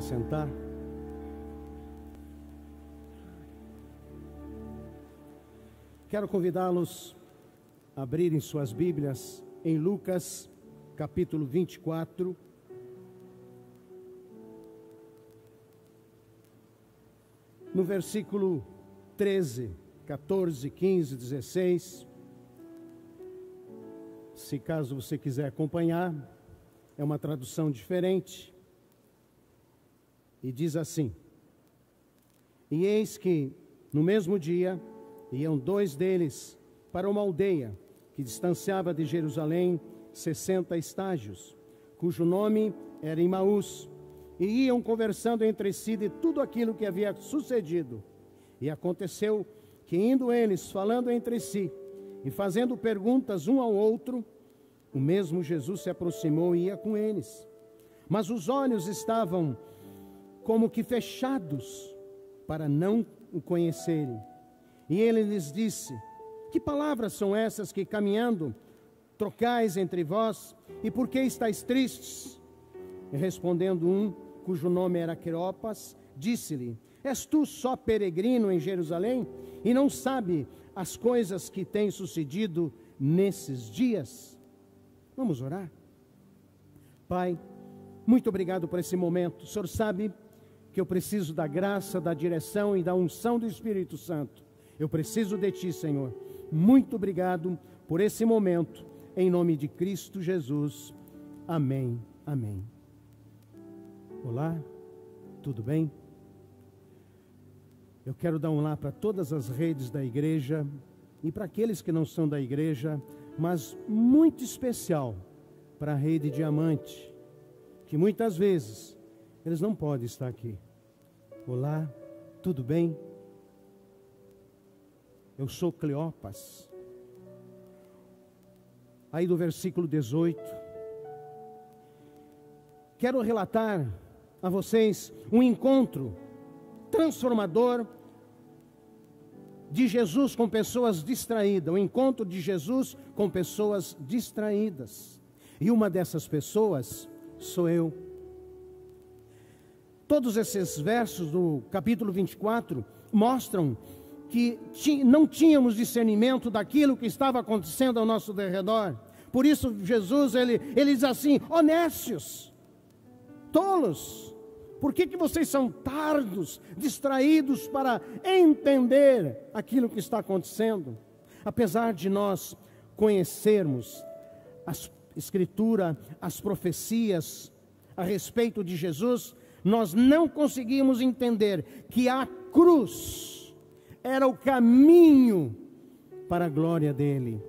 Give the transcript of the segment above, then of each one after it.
assentar. Quero convidá-los a abrirem suas Bíblias em Lucas, capítulo 24. No versículo 13, 14, 15, 16. Se caso você quiser acompanhar, é uma tradução diferente. E diz assim: E eis que, no mesmo dia, iam dois deles para uma aldeia que distanciava de Jerusalém 60 estágios, cujo nome era Emaús, e iam conversando entre si de tudo aquilo que havia sucedido. E aconteceu que, indo eles falando entre si e fazendo perguntas um ao outro, o mesmo Jesus se aproximou e ia com eles. Mas os olhos estavam como que fechados para não o conhecerem. E ele lhes disse: Que palavras são essas que, caminhando, trocais entre vós? E por que estáis tristes? E respondendo um, cujo nome era Cleopas, disse-lhe: És tu só peregrino em Jerusalém e não sabe as coisas que têm sucedido nesses dias? Vamos orar? Pai, muito obrigado por esse momento. O Senhor sabe que eu preciso da graça, da direção e da unção do Espírito Santo. Eu preciso de Ti, Senhor. Muito obrigado por esse momento, em nome de Cristo Jesus. Amém, amém. Olá, tudo bem? Eu quero dar um olá para todas as redes da igreja e para aqueles que não são da igreja, mas muito especial para a Rede Diamante, que muitas vezes eles não podem estar aqui. Olá, tudo bem? Eu sou Cleopas. Aí do versículo 18, quero relatar a vocês um encontro transformador de Jesus com pessoas distraídas, um encontro de Jesus com pessoas distraídas. E uma dessas pessoas sou eu. Todos esses versos do capítulo 24 mostram que não tínhamos discernimento daquilo que estava acontecendo ao nosso redor. Por isso Jesus, ele diz assim: ó nécios, tolos, por que vocês são tardos, distraídos para entender aquilo que está acontecendo? Apesar de nós conhecermos a Escritura, as profecias a respeito de Jesus, nós não conseguimos entender que a cruz era o caminho para a glória dele.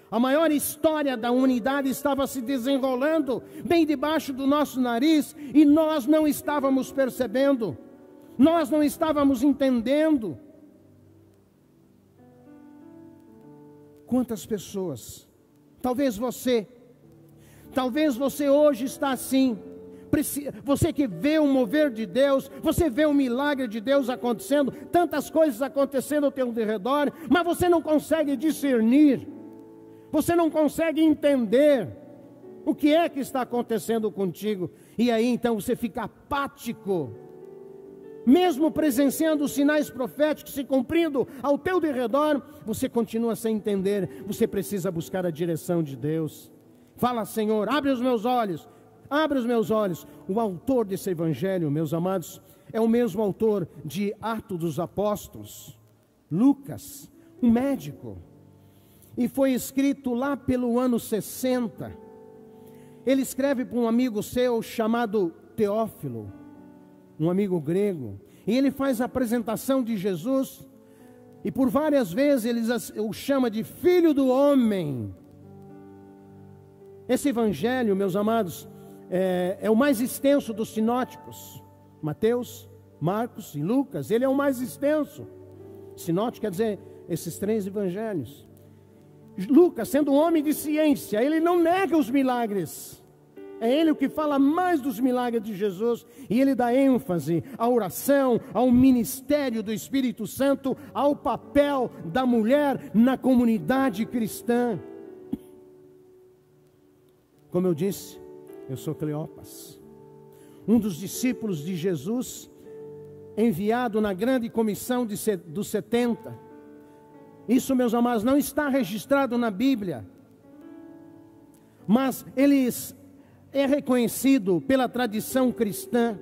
A maior história da humanidade estava se desenrolando bem debaixo do nosso nariz e nós não estávamos percebendo, nós não estávamos entendendo. Quantas pessoas, talvez você hoje está assim, você que vê o mover de Deus, você vê o milagre de Deus acontecendo, tantas coisas acontecendo ao teu redor, mas você não consegue discernir, você não consegue entender o que é que está acontecendo contigo, e aí então você fica apático, mesmo presenciando os sinais proféticos se cumprindo ao teu redor, você continua sem entender. Você precisa buscar a direção de Deus. Fala: Senhor, abre os meus olhos. Abre os meus olhos. O autor desse evangelho, meus amados, é o mesmo autor de Atos dos Apóstolos, Lucas, um médico. E foi escrito lá pelo ano 60. Ele escreve para um amigo seu chamado Teófilo, um amigo grego. E ele faz a apresentação de Jesus. E por várias vezes ele o chama de Filho do Homem. Esse evangelho, meus amados, é o mais extenso dos sinóticos. Mateus, Marcos e Lucas, ele é o mais extenso. Sinótico quer dizer esses três evangelhos. Lucas, sendo um homem de ciência, ele não nega os milagres. É ele o que fala mais dos milagres de Jesus. E ele dá ênfase à oração, ao ministério do Espírito Santo, ao papel da mulher na comunidade cristã. Como eu disse, eu sou Cleopas. um dos discípulos de Jesus, enviado na grande comissão dos 70. Isso, meus amados, não está registrado na Bíblia, mas ele é reconhecido pela tradição cristã.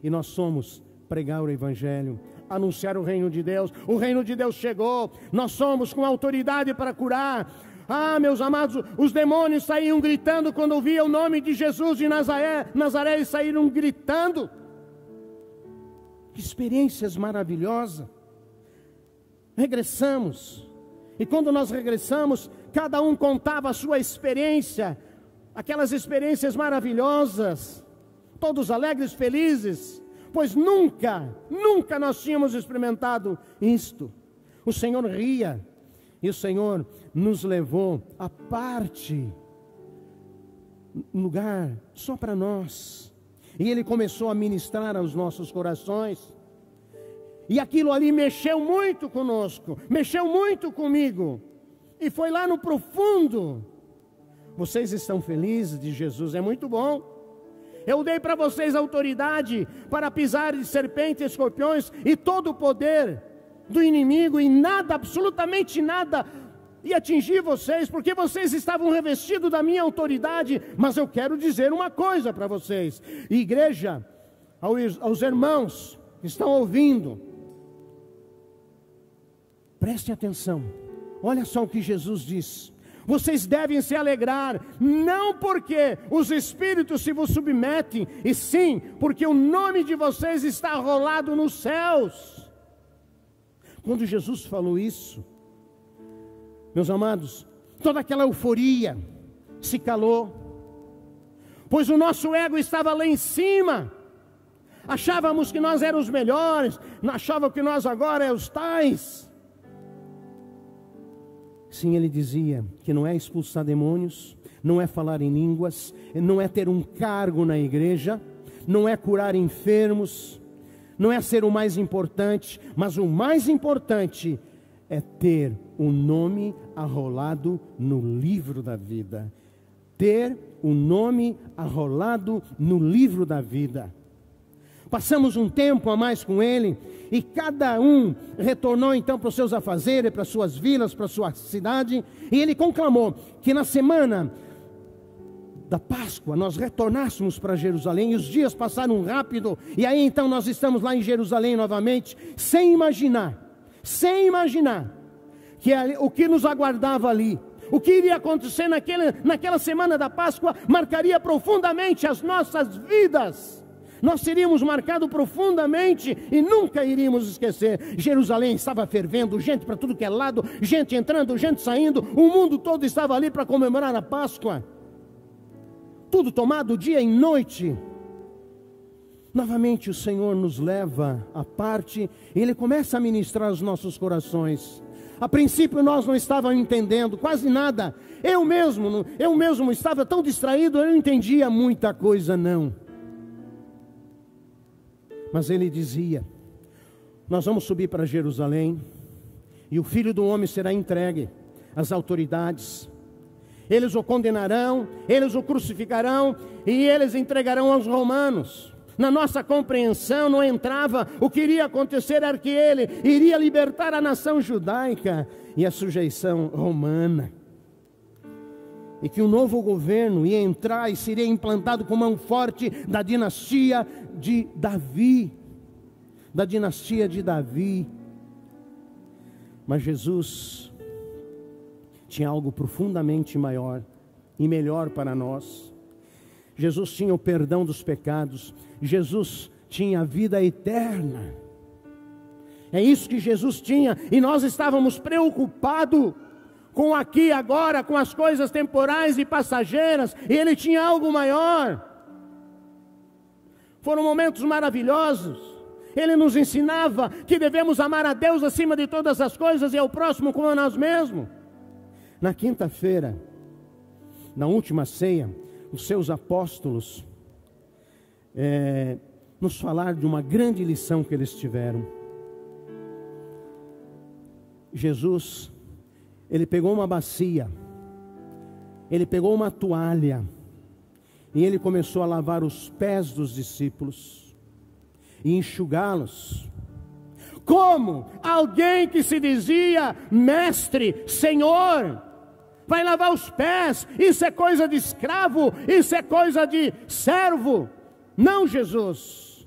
E nós somos pregar o Evangelho, anunciar o reino de Deus. O reino de Deus chegou, nós somos com autoridade para curar. Meus amados, os demônios saíam gritando quando ouviam o nome de Jesus de Nazaré, e saíram gritando. Que experiências maravilhosas. Regressamos, e quando nós regressamos, cada um contava a sua experiência, aquelas experiências maravilhosas, todos alegres, felizes, pois nunca nós tínhamos experimentado isto. O Senhor ria, e o Senhor nos levou à parte, um lugar só para nós, e Ele começou a ministrar aos nossos corações, e aquilo ali mexeu muito conosco, mexeu muito comigo, e foi lá no profundo. Vocês estão felizes de Jesus? É muito bom. Eu dei para vocês autoridade para pisar de serpentes e escorpiões e todo o poder do inimigo, e nada, absolutamente nada, ia atingir vocês, porque vocês estavam revestidos da minha autoridade. Mas eu quero dizer uma coisa para vocês, igreja, aos irmãos que estão ouvindo, preste atenção, olha só o que Jesus diz: vocês devem se alegrar, não porque os espíritos se vos submetem, e sim porque o nome de vocês está arrolado nos céus. Quando Jesus falou isso, meus amados, toda aquela euforia se calou, pois o nosso ego estava lá em cima. Achávamos que nós éramos os melhores, achávamos que nós agora éramos os tais. Sim, ele dizia que não é expulsar demônios, não é falar em línguas, não é ter um cargo na igreja, não é curar enfermos, não é ser o mais importante, mas o mais importante é ter o nome arrolado no livro da vida. Ter o nome arrolado no livro da vida. Passamos um tempo a mais com ele, e cada um retornou então para os seus afazeres, para as suas vilas, para a sua cidade, e ele conclamou que na semana da Páscoa nós retornássemos para Jerusalém. E os dias passaram rápido, e aí então nós estamos lá em Jerusalém novamente, sem imaginar que o que nos aguardava ali, o que iria acontecer naquela semana da Páscoa, marcaria profundamente as nossas vidas. Nós seríamos marcados profundamente e nunca iríamos esquecer. Jerusalém estava fervendo, gente para tudo que é lado, gente entrando, gente saindo, o mundo todo estava ali para comemorar a Páscoa. Tudo tomado dia e noite. Novamente o Senhor nos leva à parte, e Ele começa a ministrar os nossos corações. A princípio nós não estávamos entendendo quase nada. Eu mesmo estava tão distraído, eu não entendia muita coisa não. Mas ele dizia: nós vamos subir para Jerusalém, e o Filho do Homem será entregue às autoridades. Eles o condenarão, eles o crucificarão, e eles entregarão aos romanos. Na nossa compreensão não entrava, o que iria acontecer era que ele iria libertar a nação judaica e a sujeição romana, e que um novo governo ia entrar e seria implantado com mão forte da dinastia de Davi, Mas Jesus tinha algo profundamente maior e melhor para nós. Jesus tinha o perdão dos pecados, Jesus tinha a vida eterna. É isso que Jesus tinha, e nós estávamos preocupados com aqui e agora, com as coisas temporais e passageiras, e Ele tinha algo maior. Foram momentos maravilhosos. Ele nos ensinava que devemos amar a Deus acima de todas as coisas e ao próximo como a nós mesmos. Na quinta-feira, na última ceia, os seus apóstolos nos falaram de uma grande lição que eles tiveram. Jesus, ele pegou uma bacia, ele pegou uma toalha, E ele começou a lavar os pés dos discípulos e enxugá-los. Como alguém que se dizia mestre, Senhor, vai lavar os pés? Isso é coisa de escravo, isso é coisa de servo. Não, Jesus.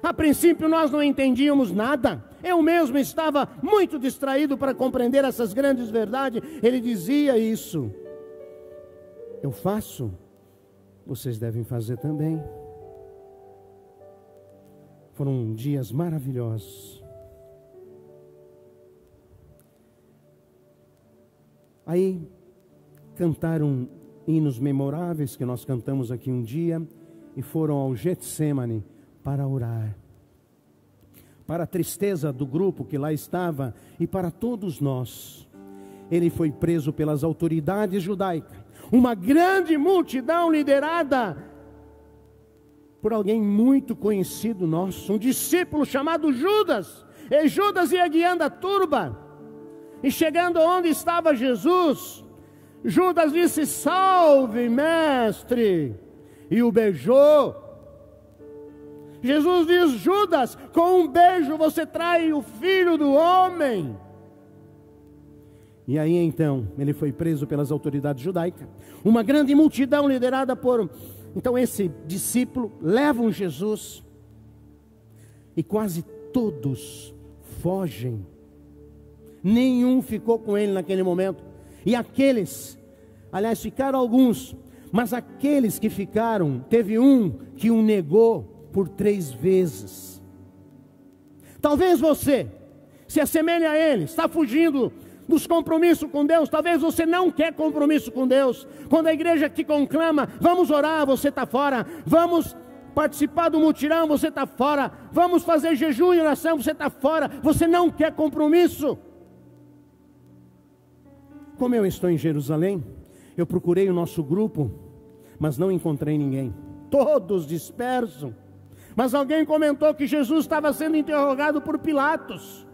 A princípio nós não entendíamos nada. Eu mesmo estava muito distraído para compreender essas grandes verdades. Ele dizia isso. Eu faço, vocês devem fazer também. Foram dias maravilhosos. Aí cantaram hinos memoráveis que nós cantamos aqui um dia e foram ao Getsemane para orar. Para a tristeza do grupo que lá estava e para todos nós, ele foi preso pelas autoridades judaicas. Uma grande multidão liderada por alguém muito conhecido nosso, um discípulo chamado Judas. E Judas ia guiando a turba. E chegando onde estava Jesus, Judas disse: salve, mestre, e o beijou. Jesus diz: Judas, com um beijo você trai o filho do homem. E aí então, ele foi preso pelas autoridades judaicas. Uma grande multidão liderada por... Então esse discípulo levam Jesus. E quase todos fogem. Nenhum ficou com ele naquele momento. E aqueles, aliás, ficaram alguns, mas aqueles que ficaram, teve um que o negou por 3 vezes. Talvez você se assemelhe a ele, está fugindo dos compromissos com Deus. Talvez você não quer compromisso com Deus. Quando a igreja te conclama, vamos orar, você está fora. Vamos participar do mutirão, você está fora. Vamos fazer jejum e oração, você está fora. Você não quer compromisso. Como eu estou em Jerusalém, eu procurei o nosso grupo, mas não encontrei ninguém. Todos dispersos. Mas alguém comentou que Jesus estava sendo interrogado por Pilatos.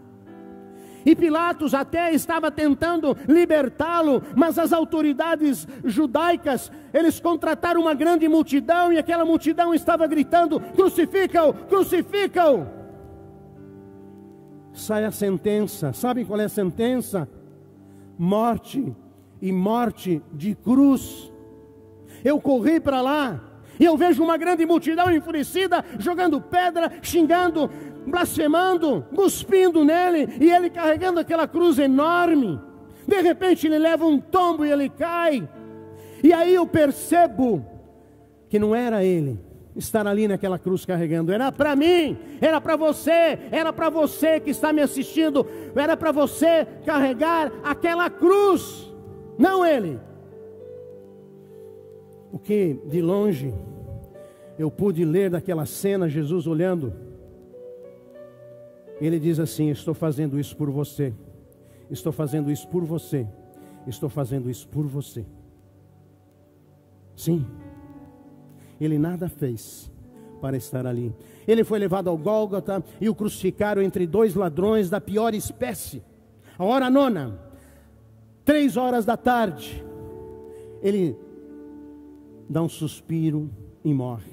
E Pilatos até estava tentando libertá-lo, mas as autoridades judaicas, eles contrataram uma grande multidão, e aquela multidão estava gritando: crucifica-o, crucifica-o. Sai a sentença. Sabem qual é a sentença? Morte, e morte de cruz. Eu corri para lá, e eu vejo uma grande multidão enfurecida, jogando pedra, xingando, blasfemando, cuspindo nele, e ele carregando aquela cruz enorme. De repente ele leva um tombo e ele cai. E aí eu percebo que não era ele estar ali naquela cruz carregando, era para mim, era para você que está me assistindo, era para você carregar aquela cruz, não ele. O que de longe eu pude ler daquela cena, Jesus olhando, ele diz assim: estou fazendo isso por você, estou fazendo isso por você, estou fazendo isso por você. Sim, ele nada fez para estar ali. Ele foi levado ao Gólgota e o crucificaram entre 2 ladrões da pior espécie. A hora 9, 3 horas da tarde, ele dá um suspiro e morre.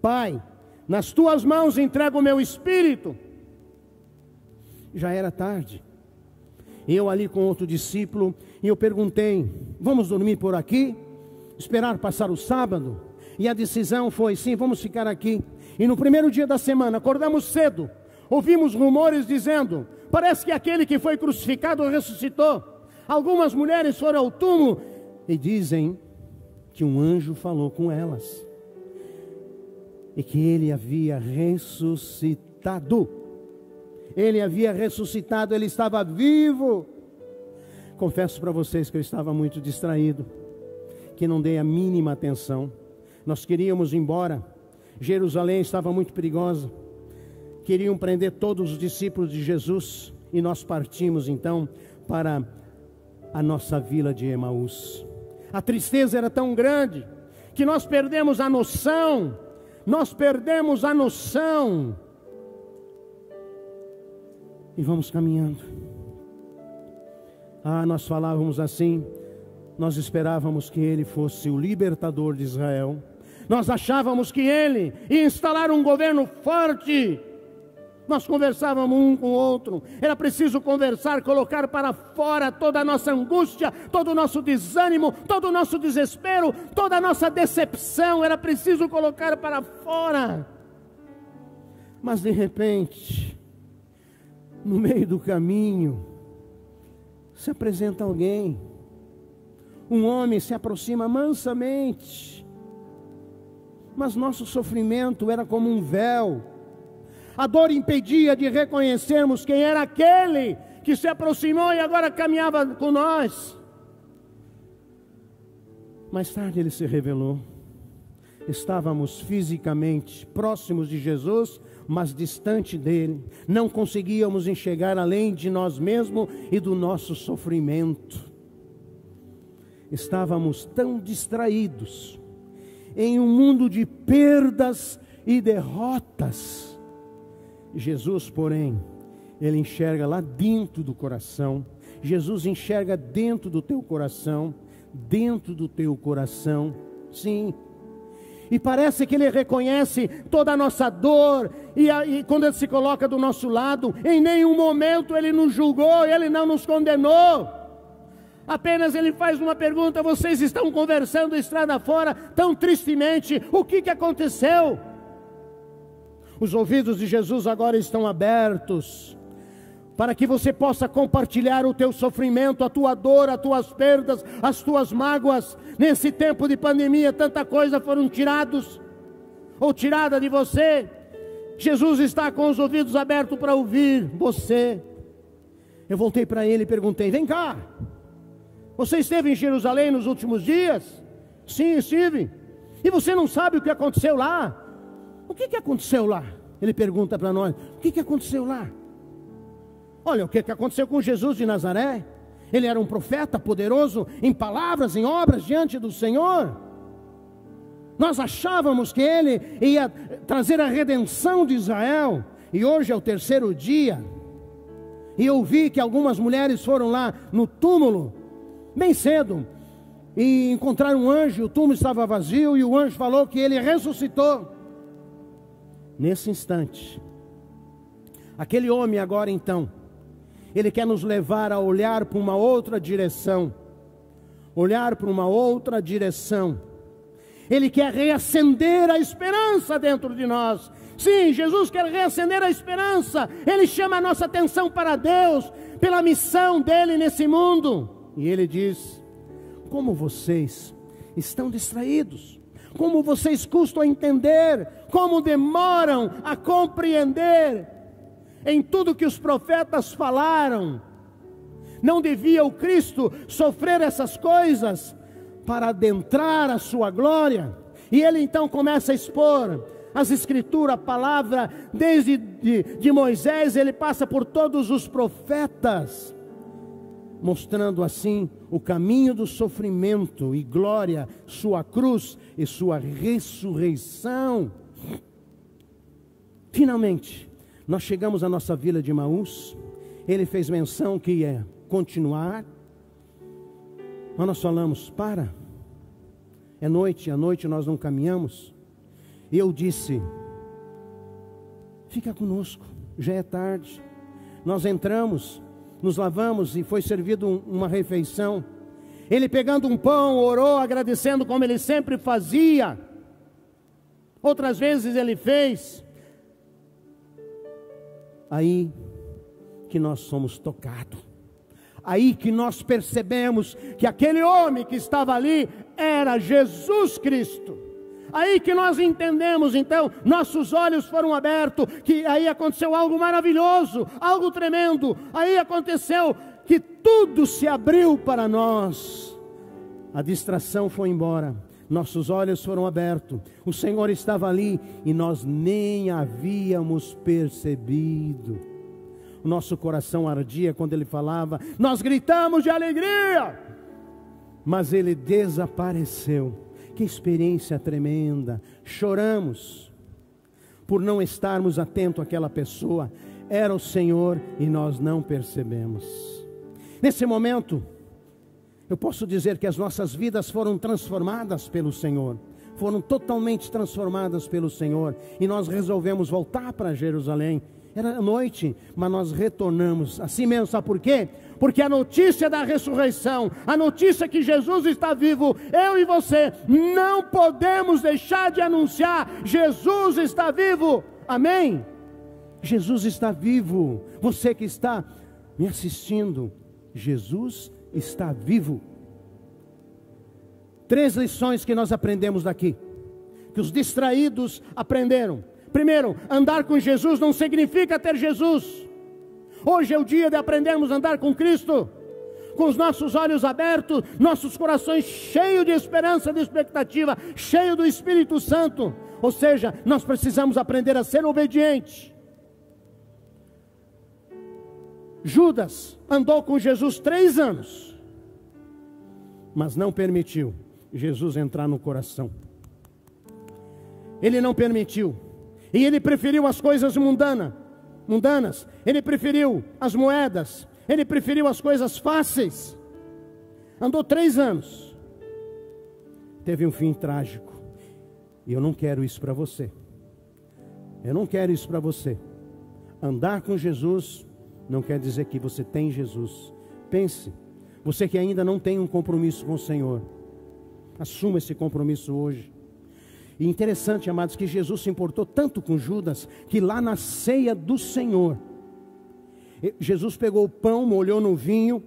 Pai, nas tuas mãos entrego o meu espírito. Já era tarde. Eu ali com outro discípulo, e eu perguntei: vamos dormir por aqui? Esperar passar o sábado? E a decisão foi: sim, vamos ficar aqui. E no primeiro dia da semana, acordamos cedo, ouvimos rumores dizendo: parece que aquele que foi crucificado ressuscitou. Algumas mulheres foram ao túmulo e dizem que um anjo falou com elas e que ele havia ressuscitado. Ele havia ressuscitado, ele estava vivo. Confesso para vocês que eu estava muito distraído, que não dei a mínima atenção. Nós queríamos ir embora. Jerusalém estava muito perigosa. Queriam prender todos os discípulos de Jesus. E nós partimos então para a nossa vila de Emaús. A tristeza era tão grande que nós perdemos a noção. Nós perdemos a noção. E vamos caminhando. Nós falávamos assim: nós esperávamos que ele fosse o libertador de Israel. Nós achávamos que ele ia instalar um governo forte. Nós conversávamos um com o outro. Era preciso conversar, colocar para fora toda a nossa angústia, todo o nosso desânimo, todo o nosso desespero, toda a nossa decepção. Era preciso colocar para fora. Mas de repente, no meio do caminho, se apresenta alguém. Um homem se aproxima mansamente. Mas nosso sofrimento era como um véu. A dor impedia de reconhecermos quem era aquele que se aproximou e agora caminhava com nós. Mais tarde ele se revelou. Estávamos fisicamente próximos de Jesus, mas distante dele. Não conseguíamos enxergar além de nós mesmos e do nosso sofrimento. Estávamos tão distraídos em um mundo de perdas e derrotas. Jesus, porém, ele enxerga lá dentro do coração. Jesus enxerga dentro do teu coração, sim. E parece que ele reconhece toda a nossa dor, e quando ele se coloca do nosso lado, em nenhum momento ele nos julgou, ele não nos condenou. Apenas ele faz uma pergunta: vocês estão conversando estrada fora tão tristemente, o que aconteceu? Os ouvidos de Jesus agora estão abertos, para que você possa compartilhar o teu sofrimento, a tua dor, as tuas perdas, as tuas mágoas. Nesse tempo de pandemia, tanta coisa foram tiradas de você. Jesus está com os ouvidos abertos para ouvir você. Eu voltei para ele e perguntei: vem cá, você esteve em Jerusalém nos últimos dias? Sim, estive. E você não sabe o que aconteceu lá? O que aconteceu lá? Ele pergunta para nós: o que aconteceu lá? Olha, o que aconteceu com Jesus de Nazaré? Ele era um profeta poderoso em palavras, em obras diante do Senhor. Nós achávamos que ele ia trazer a redenção de Israel. E hoje é o 3º dia. E eu vi que algumas mulheres foram lá no túmulo bem cedo e encontraram um anjo. O túmulo estava vazio e o anjo falou que ele ressuscitou. Nesse instante, aquele homem agora então, ele quer nos levar a olhar para uma outra direção. Ele quer reacender a esperança dentro de nós. Sim, Jesus quer reacender a esperança. Ele chama a nossa atenção para Deus, pela missão dele nesse mundo. E ele diz: como vocês estão distraídos, como vocês custam a entender, como demoram a compreender. Em tudo que os profetas falaram, não devia o Cristo sofrer essas coisas para adentrar a sua glória? E ele então começa a expor as escrituras, a palavra, desde de Moisés, ele passa por todos os profetas, mostrando assim o caminho do sofrimento e glória, sua cruz e sua ressurreição. Finalmente, nós chegamos à nossa vila de Emaús. Ele fez menção que ia continuar, mas nós falamos: é noite, à noite nós não caminhamos. E eu disse: fica conosco, já é tarde. Nós entramos, nos lavamos e foi servido uma refeição. Ele pegando um pão, orou, agradecendo como ele sempre fazia. Outras vezes ele fez. Aí que nós somos tocados. Aí que nós percebemos que aquele homem que estava ali era Jesus Cristo. Aí que nós entendemos, então, nossos olhos foram abertos, que aí aconteceu algo maravilhoso, algo tremendo. Aí aconteceu que tudo se abriu para nós. A distração foi embora, nossos olhos foram abertos, o Senhor estava ali e nós nem havíamos percebido. O nosso coração ardia quando ele falava, nós gritamos de alegria, mas ele desapareceu. Que experiência tremenda. Choramos por não estarmos atentos àquela pessoa. Era o Senhor e nós não percebemos. Nesse momento, eu posso dizer que as nossas vidas foram transformadas pelo Senhor. foram totalmente transformadas pelo Senhor. E nós resolvemos voltar para Jerusalém. Era noite, mas nós retornamos. Assim mesmo, sabe por quê? Porque a notícia da ressurreição, a notícia que Jesus está vivo, eu e você não podemos deixar de anunciar: Jesus está vivo. Amém? Jesus está vivo. Você que está me assistindo, Jesus está vivo. 3 lições que nós aprendemos daqui, que os distraídos aprenderam. Primeiro, andar com Jesus não significa ter Jesus. Hoje é o dia de aprendermos a andar com Cristo, com os nossos olhos abertos, nossos corações cheios de esperança, de expectativa, cheios do Espírito Santo. Ou seja, nós precisamos aprender a ser obedientes. Judas andou com Jesus 3 anos, mas não permitiu Jesus entrar no coração. Ele não permitiu. E ele preferiu as coisas mundanas. Ele preferiu as moedas. Ele preferiu as coisas fáceis. Andou 3 anos. Teve um fim trágico. E eu não quero isso para você. Eu não quero isso para você. Andar com Jesus não quer dizer que você tem Jesus. Pense, você que ainda não tem um compromisso com o Senhor, assuma esse compromisso hoje. E interessante, amados, que Jesus se importou tanto com Judas, que lá na ceia do Senhor, Jesus pegou o pão, molhou no vinho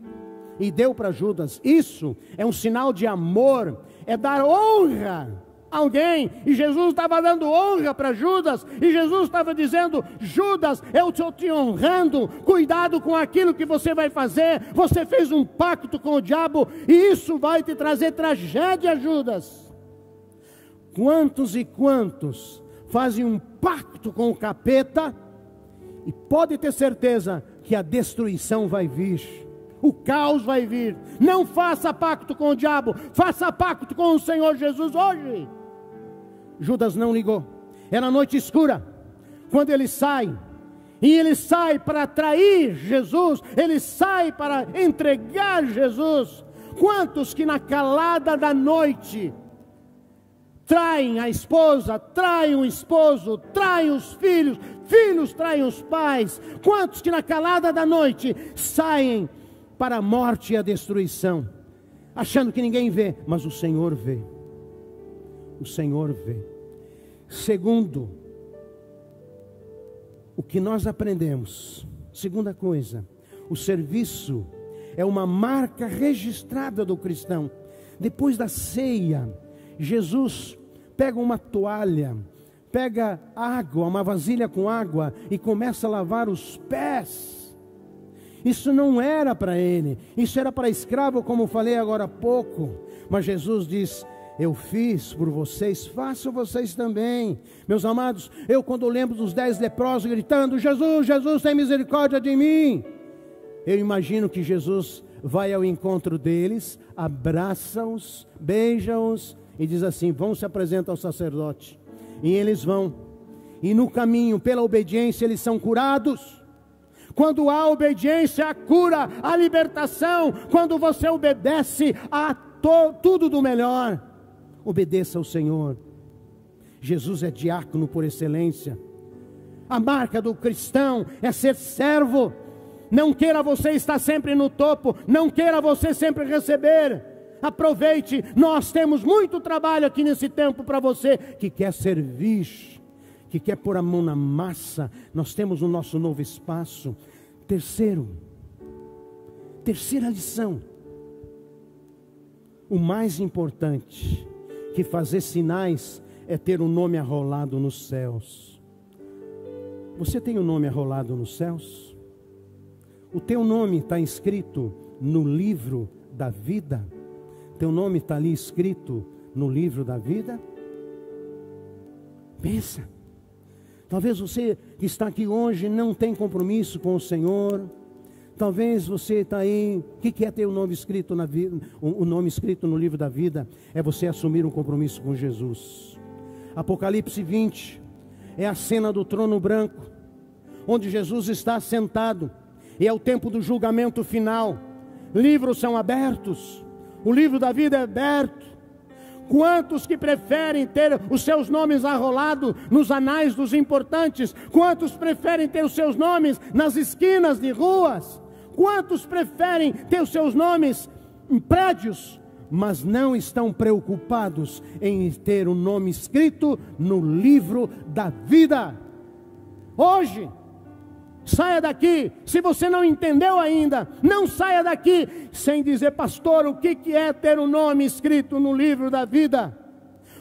e deu para Judas. Isso é um sinal de amor, é dar honra a alguém. E Jesus estava dando honra para Judas, e Jesus estava dizendo: Judas, eu estou te honrando, cuidado com aquilo que você vai fazer. Você fez um pacto com o diabo, e isso vai te trazer tragédia, Judas. Quantos e quantos fazem um pacto com o capeta, e pode ter certeza que a destruição vai vir, o caos vai vir. Não faça pacto com o diabo, faça pacto com o Senhor Jesus hoje. Judas não ligou, era noite escura, quando ele sai, e ele sai para trair Jesus, ele sai para entregar Jesus. Quantos que na calada da noite traem a esposa, traem o esposo, traem os filhos, filhos traem os pais. Quantos que na calada da noite saem para a morte e a destruição, achando que ninguém vê, mas o Senhor vê. O Senhor vê. Segundo, o que nós aprendemos, segunda coisa, o serviço é uma marca registrada do cristão. Depois da ceia, Jesus pega uma toalha, pega água, uma vasilha com água, e começa a lavar os pés. Isso não era para ele, isso era para escravo, como falei agora há pouco. Mas Jesus diz: eu fiz por vocês, façam vocês também. Meus amados, eu quando lembro dos 10 leprosos gritando: Jesus, Jesus, tem misericórdia de mim, eu imagino que Jesus vai ao encontro deles, abraça-os, beija-os e diz assim: vão se apresentar ao sacerdote. E eles vão, e no caminho, pela obediência, eles são curados. Quando há obediência, há cura, há libertação. Quando você obedece, há tudo do melhor. Obedeça ao Senhor. Jesus é diácono por excelência. A marca do cristão é ser servo. Não queira você estar sempre no topo, não queira você sempre receber. Aproveite, nós temos muito trabalho aqui nesse tempo para você que quer servir, que quer pôr a mão na massa. Nós temos o nosso novo espaço. Terceira lição, o mais importante, que fazer sinais é ter o nome arrolado nos céus. Você tem o nome arrolado nos céus? O teu nome está inscrito no livro da vida? Teu nome está ali escrito no livro da vida? Pensa. Talvez você que está aqui hoje não tem compromisso com o Senhor. Talvez você está aí. O que é ter o nome escrito na vida? O nome escrito no livro da vida é você assumir um compromisso com Jesus. Apocalipse 20 é a cena do trono branco, onde Jesus está sentado, e é o tempo do julgamento final. Livros são abertos, o livro da vida é aberto. Quantos que preferem ter os seus nomes arrolados nos anais dos importantes? Quantos preferem ter os seus nomes nas esquinas de ruas? Quantos preferem ter os seus nomes em prédios, mas não estão preocupados em ter o nome escrito no livro da vida? Hoje, saia daqui, se você não entendeu ainda, não saia daqui sem dizer: pastor, o que é ter o nome escrito no livro da vida?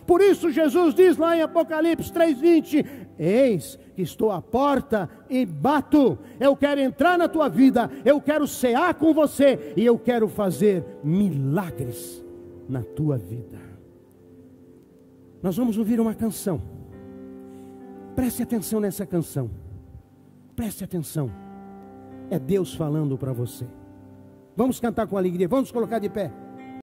Por isso Jesus diz lá em Apocalipse 3:20: eis que estou à porta e bato. Eu quero entrar na tua vida, eu quero cear com você, e eu quero fazer milagres na tua vida. Nós vamos ouvir uma canção. Preste atenção nessa canção. Preste atenção, é Deus falando para você. Vamos cantar com alegria, vamos colocar de pé.